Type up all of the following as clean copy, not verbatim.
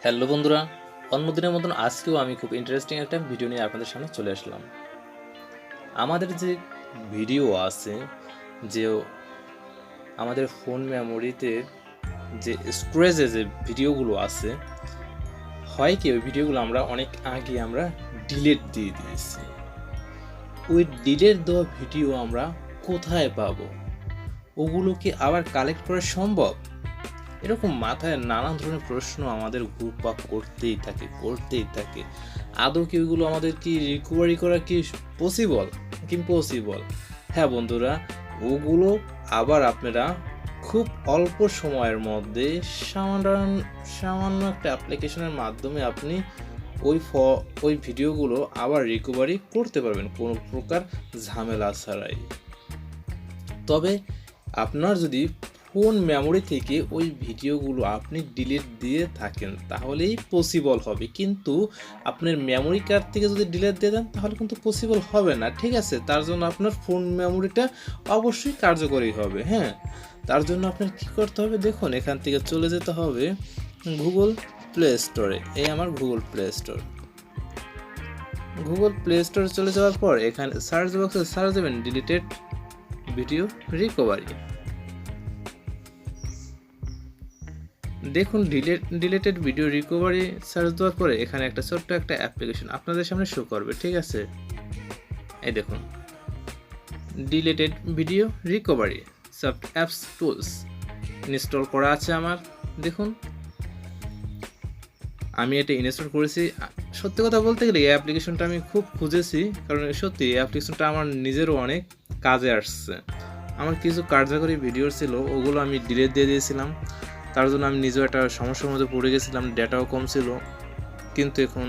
Hello বন্ধুরা, অন্যদিনের মতন আজকেও আমি খুব ইন্টারেস্টিং একটা ভিডিও নিয়ে আপনাদের সামনে চলে আসলাম। আমাদের যে ভিডিও আছে, যে আমাদের ফোন মেমোরিতে যে স্টোরেজে যে ভিডিওগুলো আছে, হয় কি ওই ভিডিওগুলো আমরা অনেক আগে আমরা ডিলিট দিয়ে দিয়েছি। ওই ডিলিট দেওয়া ভিডিও আমরা কোথায় পাবো? ওগুলো কি আবার কালেক্ট করা সম্ভব? এরকম মাথায় নানান ধরনের প্রশ্ন আমাদের ঘুরপাক করতেই থাকে। আদৌ কি ওইগুলো আমাদের কি রিকভারি করা কি পসিবল? ইম্পসিবল? হ্যাঁ বন্ধুরা, ওগুলো আবার আপনারা খুব অল্প সময়ের মধ্যে সামান্য একটা অ্যাপ্লিকেশনের মাধ্যমে আপনি ওই ভিডিওগুলো আবার রিকভারি করতে পারবেন কোনো প্রকার ঝামেলা ছাড়াই। তবে আপনার যদি ফোন মেমোরি থেকে ওই ভিডিওগুলো আপনি ডিলিট দিয়ে থাকেন তাহলেই পসিবল হবে, কিন্তু আপনার মেমোরি কার্ড থেকে যদি ডিলিট দিয়ে দেন তাহলে কিন্তু পসিবল হবে না। ঠিক আছে, তার জন্য আপনার ফোন মেমোরিটা অবশ্যই কার্যকরী হবে। হ্যাঁ, তার জন্য আপনার কি করতে হবে, দেখুন এখান থেকে চলে যেতে হবে গুগল প্লে স্টোরে। এই আমার গুগল প্লে স্টোরে চলে যাওয়ার পর এখানে সার্চ বক্সে সার্চ দেবেন ডিলিটেড ভিডিও রিকভারি। দেখুন ডিলেটেড ভিডিও রিকভারি সার্চ দেওয়ার পরে এখানে একটা ছোট্ট একটা অ্যাপ্লিকেশন আপনাদের সামনে শো করবে। ঠিক আছে, এই দেখুন deleted video recovery soft apps tools install করা আছে আমার। দেখুন আমি এটা ইনস্টল করেছি। সত্যি কথা বলতে গেলে এই অ্যাপ্লিকেশনটা আমি খুব খুঁজেছি, কারণ সত্যি এই অ্যাপ্লিকেশনটা আমার নিজেরও অনেক কাজে আসছে। আমার কিছু কার্যকরী ভিডিও ছিল, ওগুলো আমি ডিলিট দিয়ে দিয়েছিলাম। তার জন্য আমি নিজেও একটা সমস্যার মধ্যে পড়ে গেছিলাম, ডেটাও কম ছিল। কিন্তু এখন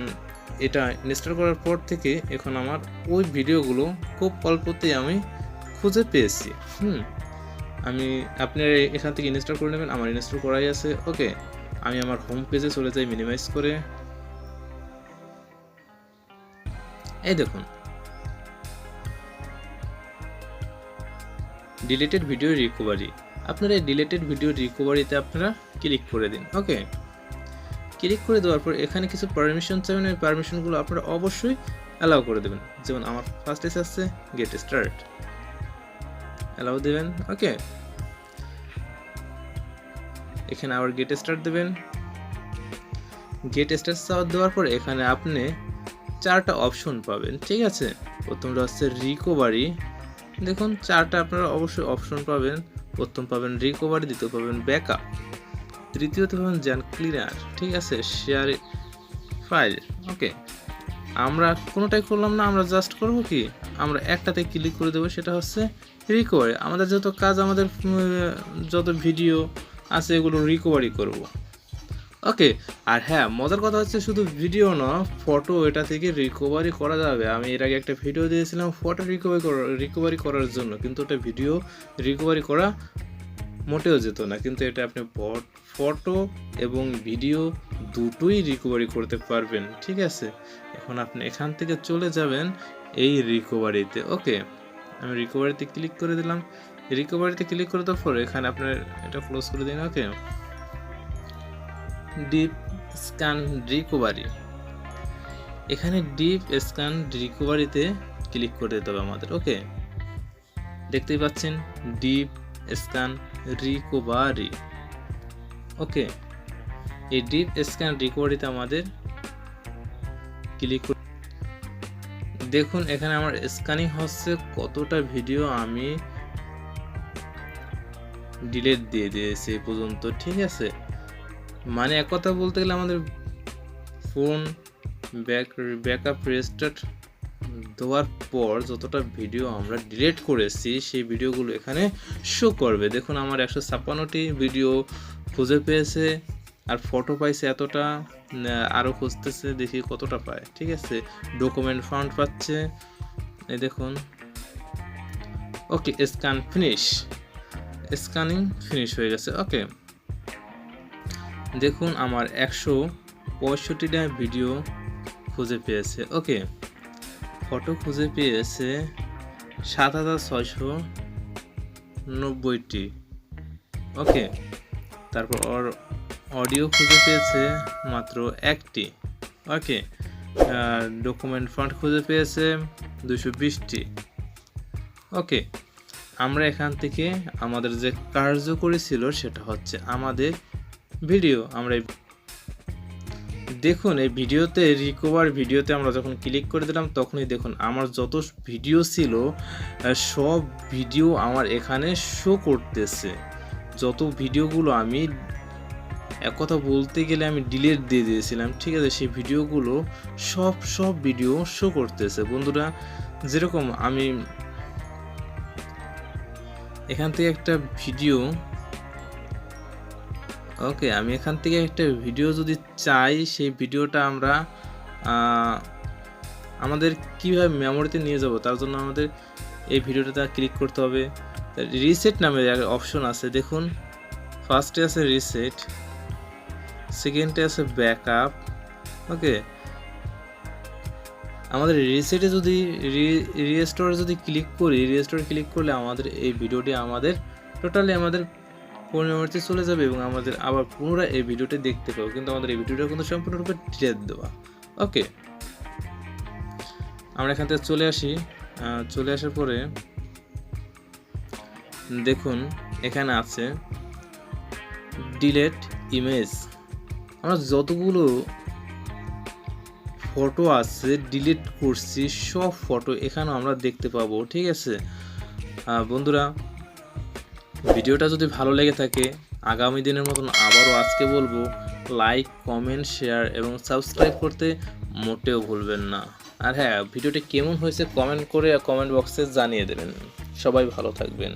এটা ইনস্টল করার পর থেকে এখন আমার ওই ভিডিওগুলো খুব অল্পতেই আমি খুঁজে পেয়েছি। আপনি এখান থেকে ইনস্টল করে নেবেন, আমার ইনস্টল করাই আছে। ওকে, আমি আমার হোম পেজে চলে যাই মিনিমাইজ করে। এই দেখুন ডিলিটেড ভিডিও রিকভারি। আপনারা এই ডিলিটেড ভিডিও রিকভারিতে আপনারা ক্লিক করে দিন। ওকে, ক্লিক করে দেওয়ার পর এখানে কিছু পারমিশন চাইবেন, ওই পারমিশনগুলো আপনারা অবশ্যই অ্যালাউ করে দেবেন। যেমন আমার ফার্স্টে আছে গেট স্টার্ট, অ্যালাউ দেবেন। ওকে, এখানে আবার গেট স্টার্ট দেবেন। গেট স্টার্ট দেওয়ার পর এখানে আপনি 4টা অপশন পাবেন। ঠিক আছে, প্রথমটা হচ্ছে রিকভারি। দেখুন 4টা আপনারা অবশ্যই অপশন পাবেন। প্রথম পাবেন রিকভারি, দ্বিতীয় পাবেন ব্যাকআপ, তৃতীয়ত পাবেন জ্যান ক্লিনার। ঠিক আছে, শেয়ার ফাইল। ওকে, আমরা কোনোটাই করলাম না, আমরা জাস্ট করব কি, আমরা একটাতে ক্লিক করে দেবো, সেটা হচ্ছে রিকভারি। আমাদের যত কাজ, আমাদের যত ভিডিও আছে এগুলো রিকভারি করব। ওকে, আর হ্যাঁ মজার কথা হচ্ছে শুধু ভিডিও না, ফটো এটা থেকে রিকভারি করা যাবে। আমি এর আগে একটা ভিডিও দিয়েছিলাম ফটো রিকভারি করার জন্য, কিন্তু ওটা ভিডিও রিকভারি করা মোটেও যেত না, কিন্তু এটা আপনি ফটো এবং ভিডিও দুটোই রিকভারি করতে পারবেন। ঠিক আছে, এখন আপনি এখান থেকে চলে যাবেন এই রিকভারিতে। ওকে, আমি রিকভারিতে ক্লিক করে দিলাম। রিকভারিতে ক্লিক করে দেওয়ার পর এখানে আপনার এটা ক্লোজ করে দিন। ওকে, ডিপ স্ক্যান রিকভারি, এখানে ডিপ স্ক্যান রিকভারিতে ক্লিক করে দিতে হবে আমাদের। ওকে, দেখতেই পাচ্ছেন ডিপ স্ক্যান রিকভারি। ওকে, এই ডিপ স্ক্যান রিকভারিতে আমাদের ক্লিক করে দেখুন এখানে আমার স্ক্যানিং হচ্ছে কতটা ভিডিও আমি ডিলিট দিয়ে দিয়েছি এই পর্যন্ত। ঠিক আছে, মানে এক কথা বলতে গেলে আমাদের ফোন ব্যাকআপ রেস্টার্ট দেওয়ার পর যতটা ভিডিও আমরা ডিলিট করেছি সেই ভিডিওগুলো এখানে শো করবে। দেখুন আমার 156টি ভিডিও খুঁজে পেয়েছে, আর ফটো পাইছে এতটা, আরও খুঁজতেছে, দেখি কতটা পায়। ঠিক আছে, ডকুমেন্ট ফাউন্ড পাচ্ছে, এই দেখুন। ওকে, স্ক্যানিং ফিনিশ হয়ে গেছে। ওকে, দেখুন আমার 165টা ভিডিও খুঁজে পেয়েছে। ওকে, ফটো খুঁজে পেয়েছে 7690টি। ওকে, তারপর অডিও খুঁজে পেয়েছে মাত্র একটি। ওকে, ডকুমেন্ট ফন্ট খুঁজে পেয়েছে 220টি। ওকে, আমরা এখান থেকে আমাদের যে কার্যকরী ছিল সেটা হচ্ছে আমাদের ভিডিও। আমরা দেখুন এই ভিডিওতে রিকভার ভিডিওতে আমরা যখন ক্লিক করে দিলাম তখনই দেখুন আমার যত ভিডিও ছিল সব ভিডিও আমার এখানে শো করতেছে। যত ভিডিওগুলো আমি এক কথা বলতে গেলে আমি ডিলিট দিয়ে দিয়েছিলাম, ঠিক আছে, সেই ভিডিওগুলো সব ভিডিও শো করতেছে। বন্ধুরা, যেরকম আমি এখান থেকে একটা ভিডিও আমি এখান থেকে একটা ভিডিও যদি চাই, সেই ভিডিওটা আমরা আমাদের কীভাবে মেমোরিতে নিয়ে যাব তার জন্য আমাদের এই ভিডিওটাতে ক্লিক করতে হবে। রিসেট নামে অপশন আছে, দেখুন ফার্স্টে আছে রিসেট, সেকেন্ডে আছে ব্যাকআপ। ওকে, আমাদের রিসেটে যদি রিস্টোরে যদি ক্লিক করি, রিস্টোরে ক্লিক করলে আমাদের এই ভিডিওটি আমাদের টোটালি আমাদের ফোন মেমোরিতে চলে যাবে এবং আমাদের আবার পুনরায় এই ভিডিওটি দেখতে পাবো, কিন্তু আমাদের এই ভিডিওটা কিন্তু সম্পূর্ণরূপে ডিলিট দেওয়া। ওকে, আমরা এখান থেকে চলে আসি। চলে আসার পরে দেখুন এখানে আছে ডিলিট ইমেজ। আমরা যতগুলো ফটো আছে ডিলিট করছি সব ফটো এখানে আমরা দেখতে পাবো, ঠিক আছে। বন্ধুরা, ভিডিওটা যদি ভালো লেগে থাকে আগামী দিনের মতন আবারও আজকে বলবো লাইক, কমেন্ট, শেয়ার এবং সাবস্ক্রাইব করতে মোটেও ভুলবেন না। আর হ্যাঁ, ভিডিওটি কেমন হয়েছে কমেন্ট করে কমেন্ট বক্সে জানিয়ে দেবেন। সবাই ভালো থাকবেন।